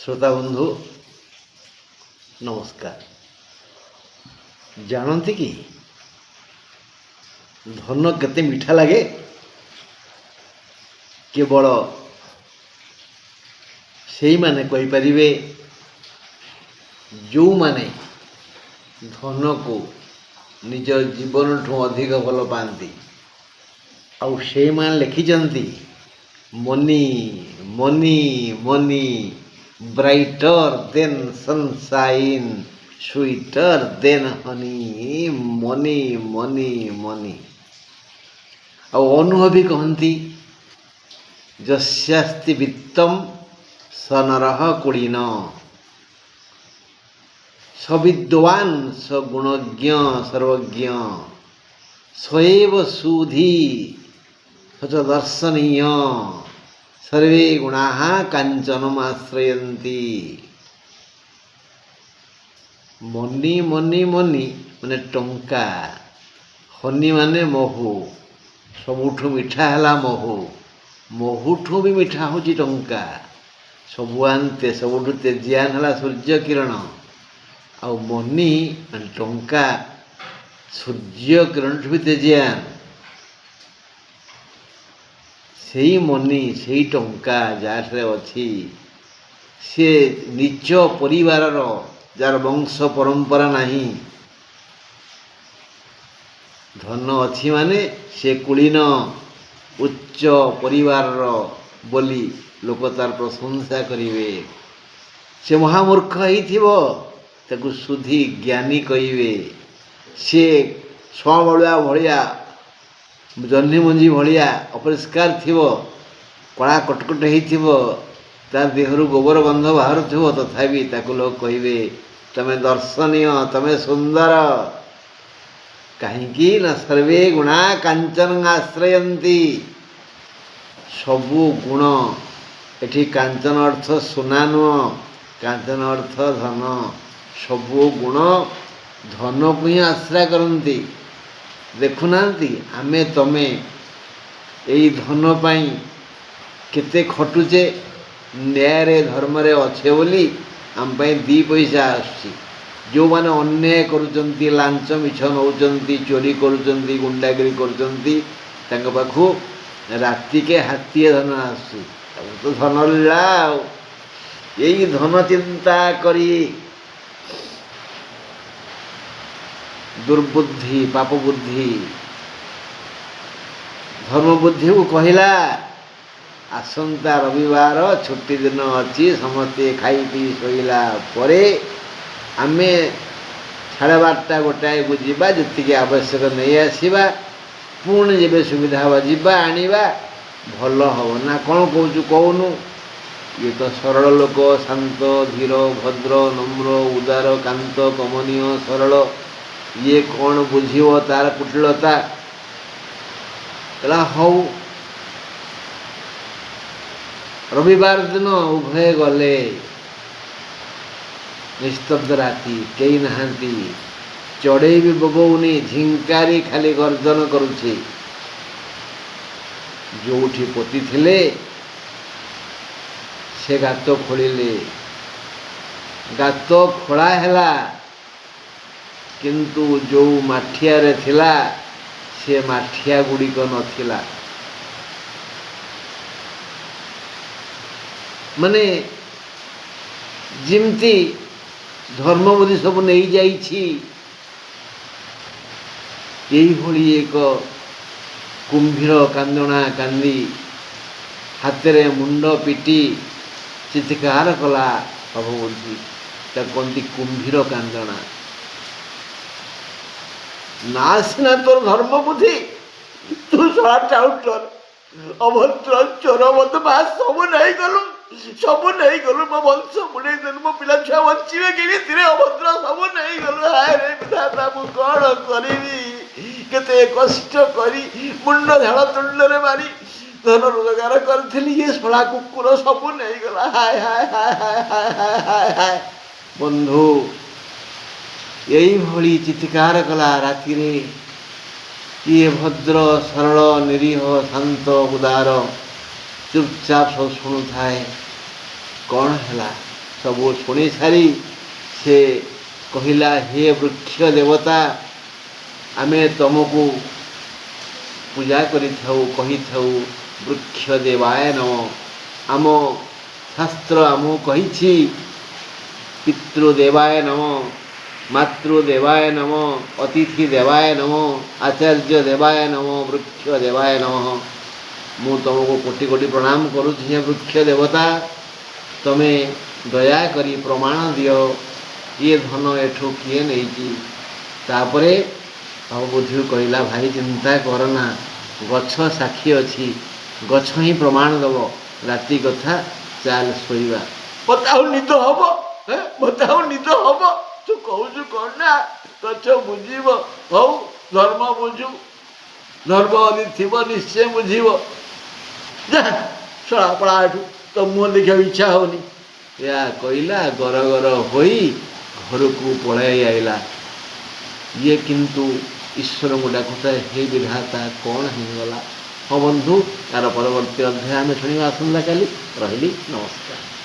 শ্রোতা বন্ধু ନମସ୍କାର। ଜାଣନ୍ତି କି ଧନ କେତେ ମିଠା ଲାଗେ? କେବଳ ସେଇମାନେ କହିପାରିବେ ଯେଉଁମାନେ ଧନକୁ ନିଜ ଜୀବନଠୁ ଅଧିକ ଭଲ ପାଆନ୍ତି। ଆଉ ସେଇମାନେ ଲେଖିଛନ୍ତି ମନି ମନି ମନି ବ୍ରାଇଟର ଦେନ୍ ସନସାଇନ୍ ସୁଇଟର ଦେନ୍ ହନି। Money money money. ଆଉ ଅନୁଭବୀ କହନ୍ତି ଯସ୍ୟାସ୍ତି ବିତ୍ତମ ସନରଃ କୁଳୀନ ସବିଦ୍ୱାନ୍ ସଗୁଣଜ୍ଞ ସର୍ବଜ୍ଞ ସ୍ୱଏବ ସୁଧୀ ସଚ ଦର୍ଶନୀୟ ସର୍ବେ ଗୁଣାଃ କାଞ୍ଚନମାଶ୍ରୟନ୍ତି। ମନି ମନି ମନି ମାନେ ଟଙ୍କା, ହନି ମାନେ ମହୁ। ସବୁଠୁ ମିଠା ହେଲା ମହୁ, ମହୁଠୁ ବି ମିଠା ହେଉଛି ଟଙ୍କା। ସବୁଠୁ ତେଜିଆନ ହେଲା ସୂର୍ଯ୍ୟ କିରଣ। ଆଉ ମନି ମାନେ ଟଙ୍କା ସୂର୍ଯ୍ୟ କିରଣଠୁ ବି ତେଜିଆନ। ସେଇ ମନି ସେଇ ଟଙ୍କା ଯାହାଠାରେ ଅଛି ସେ ନିଜ ପରିବାରର, ଯାହାର ବଂଶ ପରମ୍ପରା ନାହିଁ, ଧନ ଅଛି ମାନେ ସେ କୁଳୀନ ଉଚ୍ଚ ପରିବାରର ବୋଲି ଲୋକ ତାର ପ୍ରଶଂସା କରିବେ। ସେ ମହାମୂର୍ଖ ହେଇଥିବ ତାକୁ ସୁଧୀ ଜ୍ଞାନୀ କହିବେ। ସେ ସଁବଳୁଆ ଭଳିଆ, ଜହ୍ନି ମଞ୍ଜି ଭଳିଆ ଅପରିଷ୍କାର ଥିବ, କଳା କଟକଟ ହେଇଥିବ, ତା ଦେହରୁ ଗୋବର ଗନ୍ଧ ବାହାରୁଥିବ, ତଥାପି ତାକୁ ଲୋକ କହିବେ ତମେ ଦର୍ଶନୀୟ, ତମେ ସୁନ୍ଦର। କାହିଁକି ନା ସର୍ବେ ଗୁଣା କାଞ୍ଚନ ଆଶ୍ରୟନ୍ତି। ସବୁ ଗୁଣ, ଏଠି କାଞ୍ଚନ ଅର୍ଥ ସୁନା ନୁହଁ, କାଞ୍ଚନ ଅର୍ଥ ଧନ। ସବୁ ଗୁଣ ଧନକୁ ହିଁ ଆଶ୍ରୟ କରନ୍ତି। ଦେଖୁନାହାନ୍ତି ଆମେ ତମେ ଏଇ ଧନ ପାଇଁ କେତେ ଖଟୁଛେ। ନ୍ୟାୟରେ ଧର୍ମରେ ଅଛେ ବୋଲି ଆମ ପାଇଁ ଦୁଇ ପଇସା ଆସୁଛି। ଯେଉଁମାନେ ଅନ୍ୟାୟ କରୁଛନ୍ତି, ଲାଞ୍ଚ ମିଛ ନେଉଛନ୍ତି, ଚୋରି କରୁଛନ୍ତି, ଗୁଣ୍ଡାଗିରି କରୁଛନ୍ତି, ତାଙ୍କ ପାଖକୁ ରାତିକେ ହାତୀଏ ଧନ ଆସୁଛି। ତାକୁ ତ ଧନ ଲୀଳା ଆଉ। ଏଇ ଧନ ଚିନ୍ତା କରି ଦୁର୍ବୁଦ୍ଧି, ପାପ ବୁଦ୍ଧି ଧର୍ମ ବୁଦ୍ଧିକୁ କହିଲା ଆସନ୍ତା ରବିବାର ଛୁଟି ଦିନ ଅଛି, ସମସ୍ତେ ଖାଇ ପିଇ ଶୋଇଲା ପରେ ଆମେ 12:30 ଗୋଟାଏକୁ ଯିବା, ଯେତିକି ଆବଶ୍ୟକ ନେଇ ଆସିବା, ପୁଣି ଯେବେ ସୁବିଧା ହେବ ଯିବା ଆଣିବା। ଭଲ ହେବ ନା କ'ଣ କହୁଛୁ କହୁନୁ? ଇଏ ତ ସରଳ ଲୋକ, ଶାନ୍ତ ଧୀର ଭଦ୍ର ନମ୍ର ଉଦାର କାନ୍ତ କମନୀୟ ସରଳ। ଇଏ କ'ଣ ବୁଝିବ ତାର କୁଟିଳତା? ହେଲା ହଉ। ରବିବାର ଦିନ ଉଭୟ ଗଲେ। ନିସ୍ତବ୍ଧ ରାତି, କେହି ନାହାନ୍ତି। ଚଢ଼େଇ ବି ବୋବଉନି, ଝିଙ୍କାରି ଖାଲି ଗର୍ଜନ କରୁଛି। ଯେଉଁଠି ପୋତିଥିଲେ ସେ ଗାତ ଖୋଳିଲେ, ଗାତ ଖୋଳା ହେଲା, କିନ୍ତୁ ଯେଉଁ ମାଠିଆରେ ଥିଲା ସେ ମାଠିଆ ଗୁଡ଼ିକ ନଥିଲା। ମାନେ ଯେମିତି ଧର୍ମବୁଦ୍ଧି ସବୁ ନେଇଯାଇଛି, ଏଇଭଳି ଏକ କୁମ୍ଭୀର କାନ୍ଦଣା କାନ୍ଦି ହାତରେ ମୁଣ୍ଡ ପିଟି ଚିତ୍କାର କଲା ଭାବବୁଦ୍ଧି। ତାକୁ କହନ୍ତି କୁମ୍ଭୀର କାନ୍ଦଣା। ନା ସିନା ତୋର ଧର୍ମ ବୁଦ୍ଧି, ତୁ ଶଳା ଟାଉଟର, ଅଭଦ୍ର, ଚୋର, ବଦମାସ ସବୁ ନେଇଗଲୁ, ସବୁ ନେଇଗଲୁ। ମୋ ବଂଶ ବୁଡ଼େଇ ଦେଲୁ, ମୋ ପିଲା ଛୁଆ ବଞ୍ଚିବେ କେମିତିରେ? ଅଭଦ୍ର ସବୁ ନେଇଗଲୁ। ହାୟ ରେ ବିଧାତା, ମୁଁ କ'ଣ କରିବି? କେତେ କଷ୍ଟ କରି ମୁଣ୍ଡ ଝାଳ ତୁଣ୍ଡରେ ମାରି ଧନ ରୋଜଗାର କରିଥିଲି, ଇଏ ଶଳା କୁକୁର ସବୁ ନେଇଗଲା। ହାୟ ହାୟ ହାୟ ହାୟ ହାୟ ହାୟ ହାୟ ହାୟ। ବନ୍ଧୁ ଏଇଭଳି ଚିତ୍କାର କଲା ରାତିରେ। କିଏ ଭଦ୍ର ସରଳ ନିରୀହ ଶାନ୍ତ ଉଦାର ଚୁପଚାପ ସବୁ ଶୁଣୁଥାଏ। କ'ଣ ହେଲା? सबू शुणी सारी से कहिला हे वृक्ष देवता आमे तुमको पूजा करी वृक्ष देवाय नम आम शास्त्र आमको कही पितृदेवाय नम मातृदेवाय नम अतिथि देवाय नम आचार्य देवाय नम वृक्ष देवाय नम मु तुमको कोटि कोटि प्रणाम करुँच वृक्ष देवता तमे दया करी प्रमाण दियो ये धन एठू किए नहीं तापरे बाबू बुद्धि कहला भाई चिंता करना गछ साक्षी अच्छी गछ ही प्रमाण दब राति कथा चाल शोवा बताओ निद हम बताओ निद हम तू कहू करना गछ बुझीब हौ धर्म बुझू धर्म यदि थी निश्चय बुझीब जा शला पड़ा एठू तो मुँह देखा इच्छा होनी या कहला गर गर हो घर को पढ़ाई आईला ये किंतु ईश्वर को डाकुता हे विधाता कौन होगला हाँ बंधु यार परवर्ती अध्याय में शुणा आसंता काली रही नमस्कार।